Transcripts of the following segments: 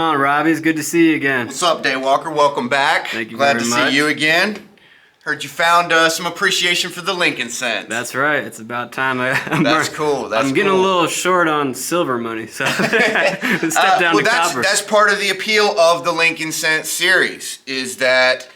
on, Robbie? It's good to see you again. What's up, Daywalker? Welcome back. Thank you Glad very to much. see you again. Heard you found some appreciation for the Lincoln cents. That's right. It's about time. That's cool. I'm getting a little short on silver money, so step down to copper. That's part of the appeal of the Lincoln cent series, is that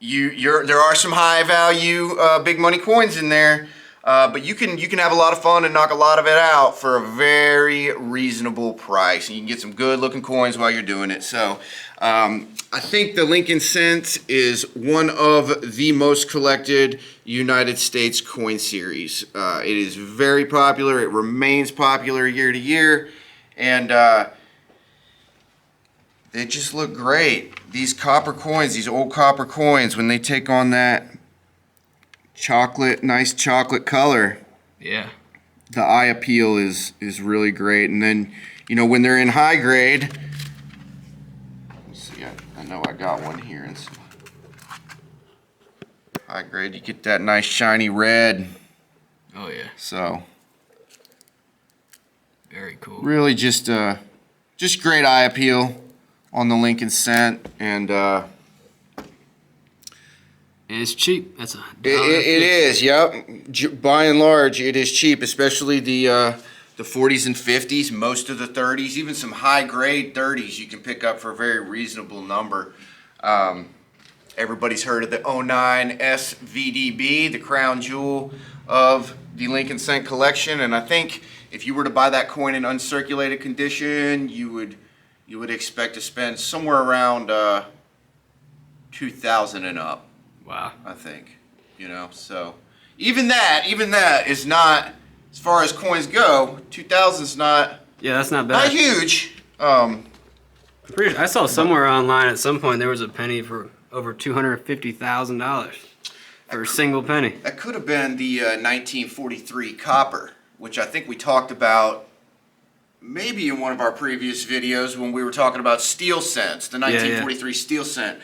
there are some high value big money coins in there, but you can have a lot of fun and knock a lot of it out for a very reasonable price, and you can get some good looking coins while you're doing it. So I think the Lincoln cent is one of the most collected United States coin series. It is very popular. It remains popular year to year, and they just look great. These copper coins, these old copper coins, when they take on that nice chocolate color, yeah, the eye appeal is really great. And then, you know, when they're in high grade, let's see, I know I got one here in some high grade, you get that nice shiny red. Oh yeah. So very cool. really just great eye appeal on the Lincoln cent, and it's cheap. That's it is. Yep. By and large, it is cheap, especially the 40s and 50s, most of the 30s, even some high grade 30s you can pick up for a very reasonable number. Everybody's heard of the 09 SVDB, the crown jewel of the Lincoln cent collection, and I think if you were to buy that coin in uncirculated condition, you would expect to spend somewhere around $2,000 and up. Wow. I think, you know, so even that is not, as far as coins go, 2,000's not. Yeah, that's not bad. Not huge. I saw somewhere online at some point there was a penny for over $250,000 for a single penny. That could have been the 1943 copper, which I think we talked about maybe in one of our previous videos when we were talking about steel cents, the 1943 steel cent.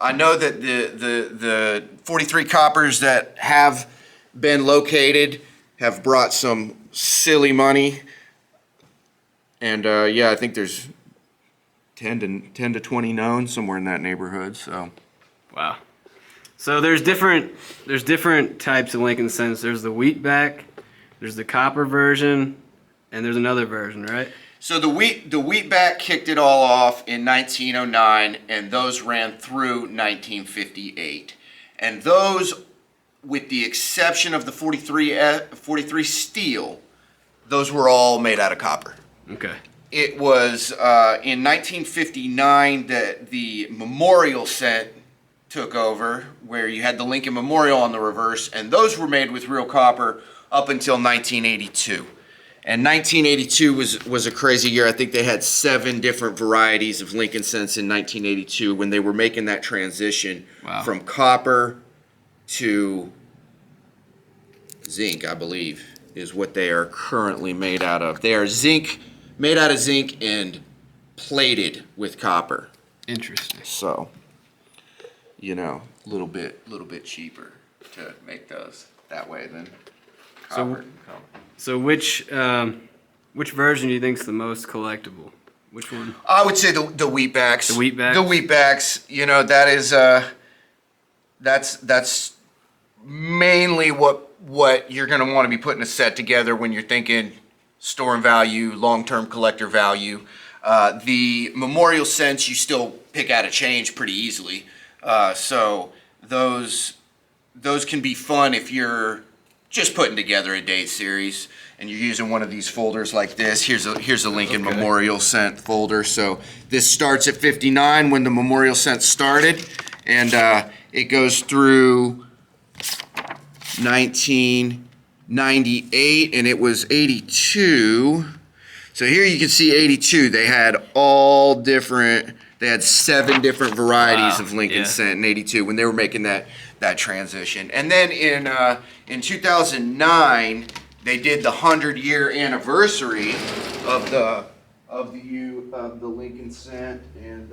I know that the 43 coppers that have been located have brought some silly money, and yeah, I think there's 10 to 20 known, somewhere in that neighborhood. So wow. So there's different types of Lincoln cents. There's the wheatback, there's the copper version, and there's another version, right? So the wheatback kicked it all off in 1909, and those ran through 1958. And those, with the exception of the 43 steel, those were all made out of copper. Okay. It was in 1959 that the memorial cent took over, where you had the Lincoln Memorial on the reverse, and those were made with real copper up until 1982. And 1982 was a crazy year. I think they had 7 different varieties of Lincoln cents in 1982 when they were making that transition from copper to zinc, I believe, is what they are currently made out of. They are made out of zinc and plated with copper. Interesting. So, you know, a little bit cheaper to make those that way than copper. So which version do you think is the most collectible? Which one? I would say the wheatbacks. The wheatbacks? The wheatbacks. You know, that is that's mainly what you're going to want to be putting a set together when you're thinking storing value, long-term collector value. The memorial cents you still pick out a change pretty easily. So those can be fun if you're just putting together a date series and you're using one of these folders like this. Here's a Lincoln Memorial cent folder. So this starts at 59 when the memorial cent started, and it goes through 1998, and it was 82. So here you can see 82. They had they had 7 different varieties of Lincoln cent in 82 when they were making that transition. And then in 2009, they did the 100-year anniversary of the Lincoln cent, and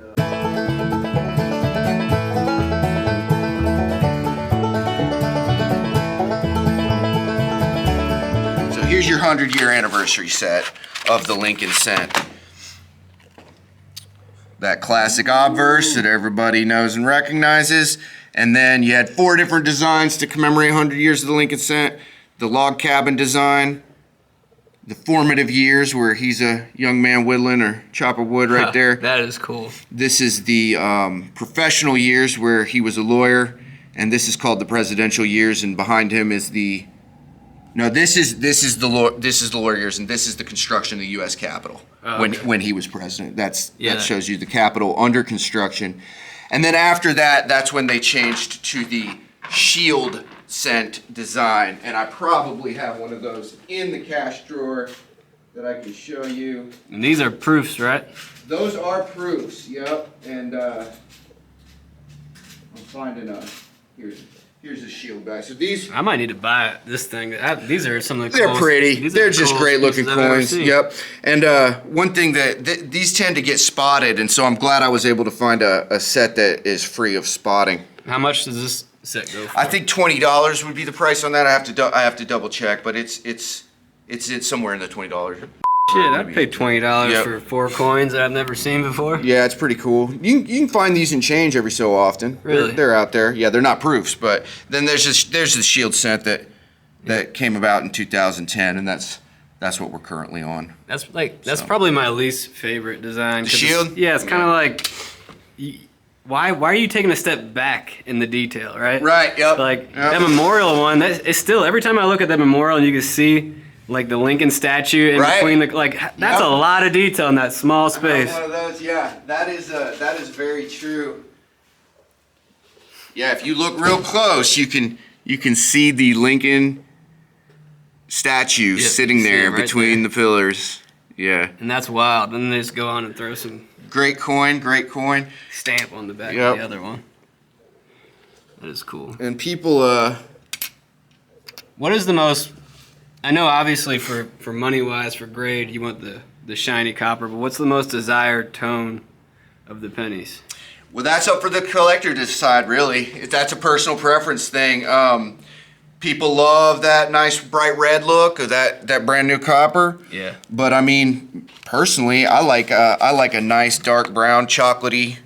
so here's your 100-year anniversary set of the Lincoln cent. that classic obverse that everybody knows and recognizes. And then you had 4 different designs to commemorate 100 years of the Lincoln Cent. The log cabin design, the formative years where he's a young man whittling or chopping wood right there. That is cool. This is the professional years where he was a lawyer, and this is called the presidential years. And behind him is the this is the lawyer years, and this is the construction of the U.S. Capitol when he was president. That shows you the Capitol under construction, and then after that, that's when they changed to the shield cent design. And I probably have one of those in the cash drawer that I can show you. And these are proofs, right? Those are proofs. Yep. And I'm finding here's the shield back. So these, I might need to buy this thing. These are some of the they're coolest, pretty. They're just great looking coins. I've ever seen. Yep. And one thing that these tend to get spotted, and so I'm glad I was able to find a set that is free of spotting. How much does this set go for? I think $20 would be the price on that. I have to double check, but it's somewhere in the $20. Shit, I'd pay $20 for 4 coins that I've never seen before. Yeah, it's pretty cool. You can find these in change every so often. Really? They're out there. Yeah, they're not proofs, but then there's the shield cent that came about in 2010, and that's what we're currently on. That's probably my least favorite design. The shield? It's kind of like, why are you taking a step back in the detail, right? Right. Yep. That memorial one. It's still, every time I look at that memorial and you can see like the Lincoln statue in between that's a lot of detail in that small space. One of those, yeah. That is very true. Yeah, if you look real close, you can see the Lincoln statue sitting there between the pillars. Yeah. And that's wild. And then they just go on and throw some great coin. Stamp on the back of the other one. That is cool. And people what is the most, I know obviously for money wise, for grade, you want the shiny copper, but what's the most desired tone of the pennies? Well, that's up for the collector to decide, really. That's a personal preference thing. People love that nice bright red look of that brand new copper. Yeah. But I mean, personally, I like a nice dark brown, chocolatey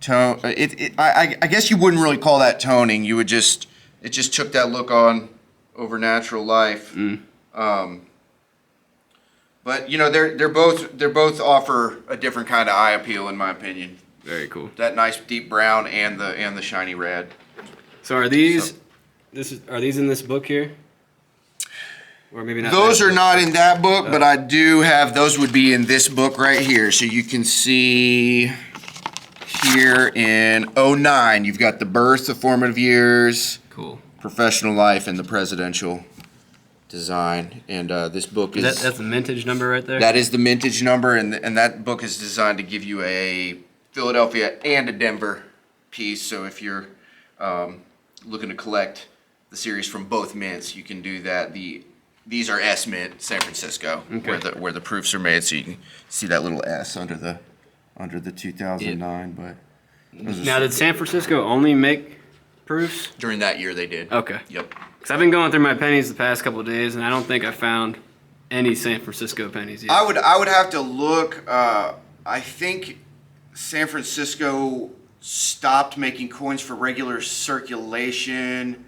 tone. I guess you wouldn't really call that toning. It just took that look on over natural life. But you know, they're both offer a different kind of eye appeal, in my opinion. Very cool. That nice deep brown and the shiny red. So are these are these in this book here? Or maybe not. Those are not in that book, but I do have, those would be in this book right here. So you can see here in 09, you've got the birth, the formative years, cool, professional life, and the presidential design. And this book is that's the mintage number right there. That is the mintage number, and that book is designed to give you a Philadelphia and a Denver piece. So if you're looking to collect the series from both mints, you can do that. These are S Mint, San Francisco, where the proofs are made. So you can see that little S under the 2009. But now, did San Francisco only make proofs? During that year, they did. Okay. Yep. Because I've been going through my pennies the past couple of days, and I don't think I found any San Francisco pennies yet. I would have to look. I think San Francisco stopped making coins for regular circulation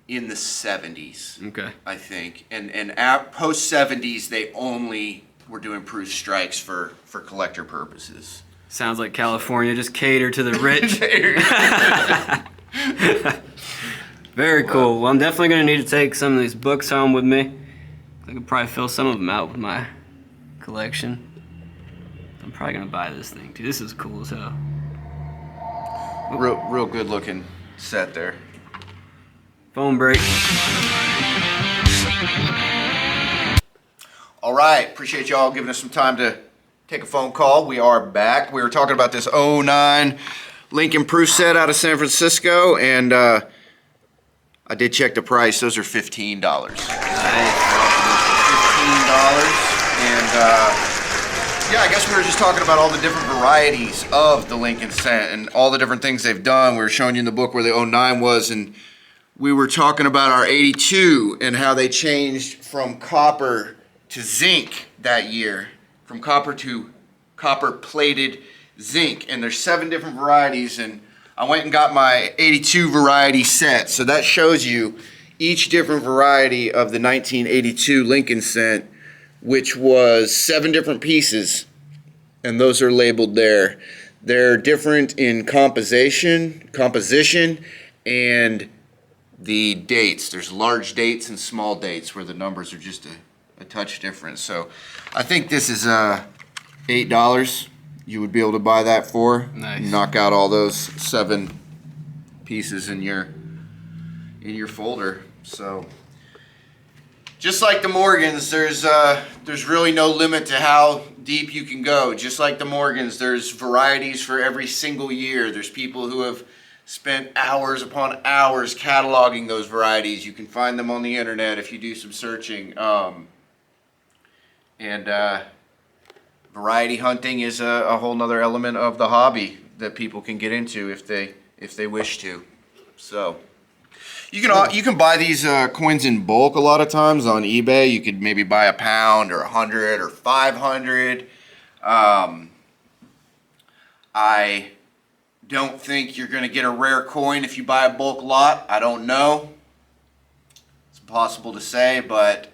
in the 70s. Okay. I think. And post 70s, they only were doing proof strikes for collector purposes. Sounds like California just catered to the rich. Very cool. Well, I'm definitely going to need to take some of these books home with me. I could probably fill some of them out with my collection. I'm probably going to buy this thing, too. This is cool as hell. Real good looking set there. Phone break. All right. Appreciate y'all giving us some time to take a phone call. We are back. We were talking about this 09 Lincoln proof set out of San Francisco, and I did check the price. Those are $15. Nice. $15. And yeah, I guess we were just talking about all the different varieties of the Lincoln cent and all the different things they've done. We were showing you in the book where the 09 was, and we were talking about our 82 and how they changed from copper to zinc that year, from copper to copper plated zinc, and there's 7 different varieties, and I went and got my 82 variety set. So that shows you each different variety of the 1982 Lincoln cent, which was 7 different pieces, and those are labeled there. They're different in composition, and the dates. There's large dates and small dates where the numbers are just a touch different. So I think this is $8 you would be able to buy that for. Nice. Knock out all those 7 pieces in your folder. So just like the Morgans, there's really no limit to how deep you can go. Just like the Morgans, there's varieties for every single year. There's people who have spent hours upon hours cataloging those varieties. You can find them on the internet if you do some searching. Variety hunting is a whole nother element of the hobby that people can get into if they wish to. So you can buy these coins in bulk a lot of times on eBay. You could maybe buy a pound or 100 or 500. I don't think you're going to get a rare coin if you buy a bulk lot. I don't know. It's impossible to say, but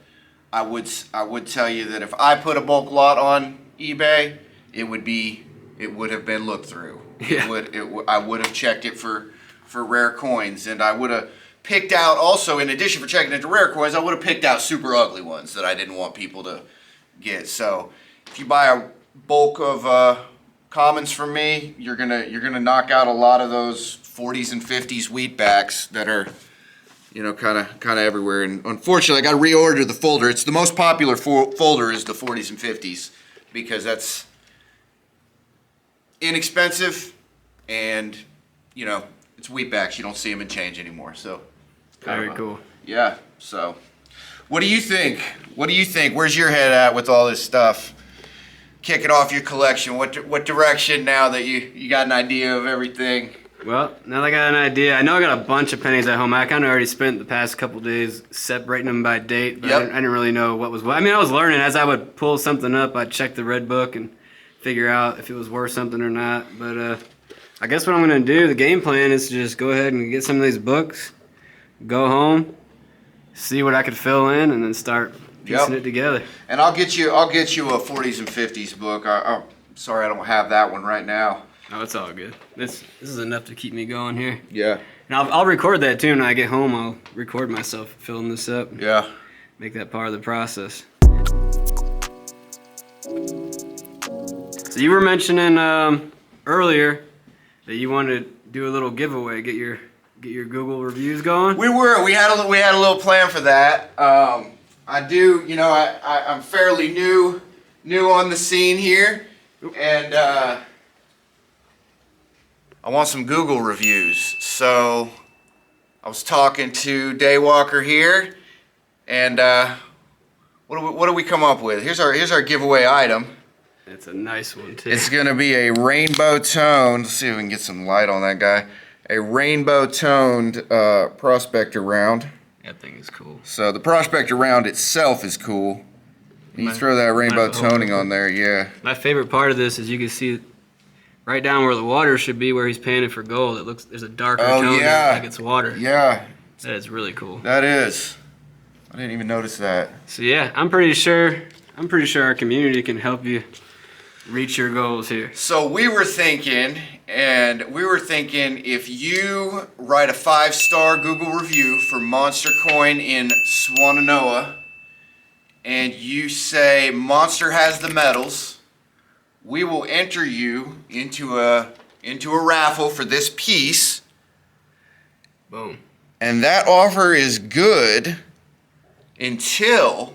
I would tell you that if I put a bulk lot on eBay, it would have been looked through. Yeah. I would have checked it for rare coins, and I would have picked out also, in addition for checking into rare coins, I would have picked out super ugly ones that I didn't want people to get. So if you buy a bulk of commons from me, you're gonna knock out a lot of those 40s and 50s wheatbacks that are, kind of everywhere. And unfortunately, I got to reorder the folder. It's the most popular folder is the 40s and 50s because that's inexpensive, and it's wheatbacks. You don't see them in change anymore. So Very cool. Yeah. So, what do you think? Where's your head at with all this stuff? Kicking off your collection. What direction now that you got an idea of everything? Well, now that I got an idea, I know I got a bunch of pennies at home. I kind of already spent the past couple days separating them by date, but Yep. I didn't really know what was what. I mean, I was learning as I would pull something up. I'd check the red book and figure out if it was worth something or not. But I guess what I'm going to do, the game plan is to just go ahead and get some of these books, go home, see what I could fill in, and then start piecing it together. And I'll get you a 40s and 50s book. I'm sorry I don't have that one right now. Oh, it's all good. This is enough to keep me going here. Yeah. And I'll record that too. When I get home, I'll record myself filling this up. Yeah. Make that part of the process. So you were mentioning earlier that you wanted to do a little giveaway, get your Google reviews going. We had a little plan for that. I do, I'm fairly new on the scene here, and I want some Google reviews. So I was talking to Daywalker here, and what do we come up with? Here's our giveaway item. It's a nice one too. It's gonna be a rainbow toned. Let's see if we can get some light on that guy. A rainbow toned Prospector round. That thing is cool. So the Prospector round itself is cool. You throw that rainbow toning on there, yeah. My favorite part of this is you can see right down where the water should be, where he's painted for gold. It looks there's a darker tone there, like it's water. Yeah. That is really cool. That is. I didn't even notice that. So yeah, I'm pretty sure our community can help you reach your goals here. So we were thinking if you write a 5-star Google review for Monster Coin in Swannanoa, and you say Monster has the medals, we will enter you into a raffle for this piece. Boom. And that offer is good until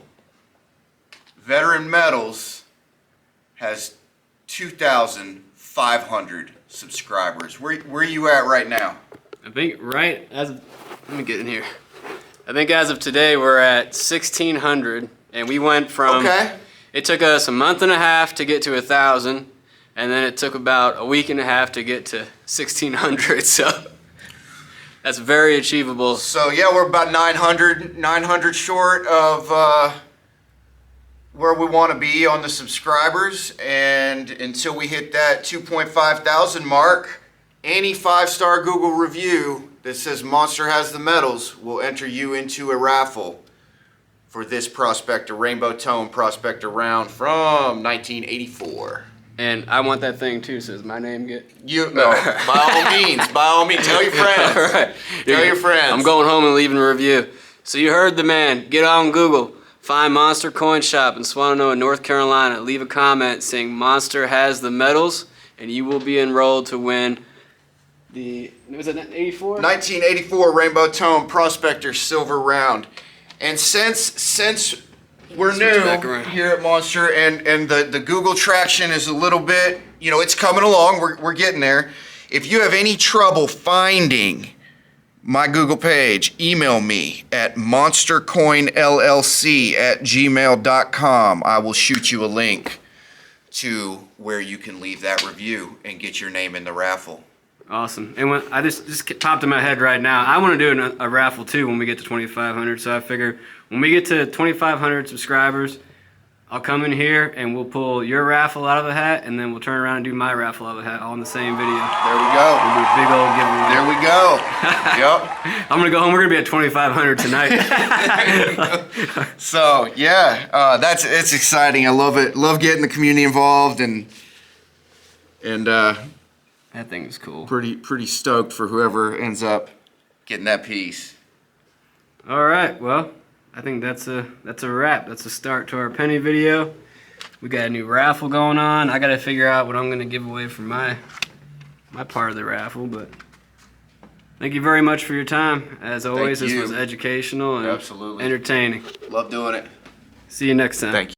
Veteran Metals has 2,500 subscribers. Where are you at right now? I think let me get in here. I think as of today we're at 1,600, and we went from. Okay. It took us a month and a half to get to 1,000, and then it took about a week and a half to get to 1,600. So that's very achievable. So yeah, we're about 900 short of where we want to be on the subscribers, and until we hit that 2.5 thousand mark, any 5-star Google review that says Monster has the medals will enter you into a raffle for this Prospector Rainbow Tone Prospector round from 1984. And I want that thing too. Says my name get. You no, by all means, tell your friends. All right. Tell your friends. I'm going home and leaving a review. So you heard the man. Get on Google. Find Monster Coin Shop in Swannanoa, North Carolina. Leave a comment saying Monster has the medals, and you will be enrolled to win the. Was it 84? 1984 Rainbow Tone Prospector Silver Round. And since we're new here at Monster, and the Google traction is a little bit, it's coming along. We're getting there. If you have any trouble finding my Google page, email me at monstercoinllc@gmail.com. I will shoot you a link to where you can leave that review and get your name in the raffle. Awesome. And when I just popped in my head right now, I want to do a raffle too when we get to 2,500. So I figure when we get to 2,500 subscribers, I'll come in here and we'll pull your raffle out of the hat, and then we'll turn around and do my raffle out of the hat all in the same video. There we go. We'll do a big old giveaway. There we go. Yep. I'm gonna go home. We're gonna be at 2,500 tonight. So yeah, it's exciting. I love it. Love getting the community involved, and that thing is cool. pretty stoked for whoever ends up getting that piece. All right. Well, I think that's a wrap. That's a start to our penny video. We got a new raffle going on. I got to figure out what I'm gonna give away for my part of the raffle, but. Thank you very much for your time. As always, this was educational and Absolutely entertaining. Love doing it. See you next time. Thank you.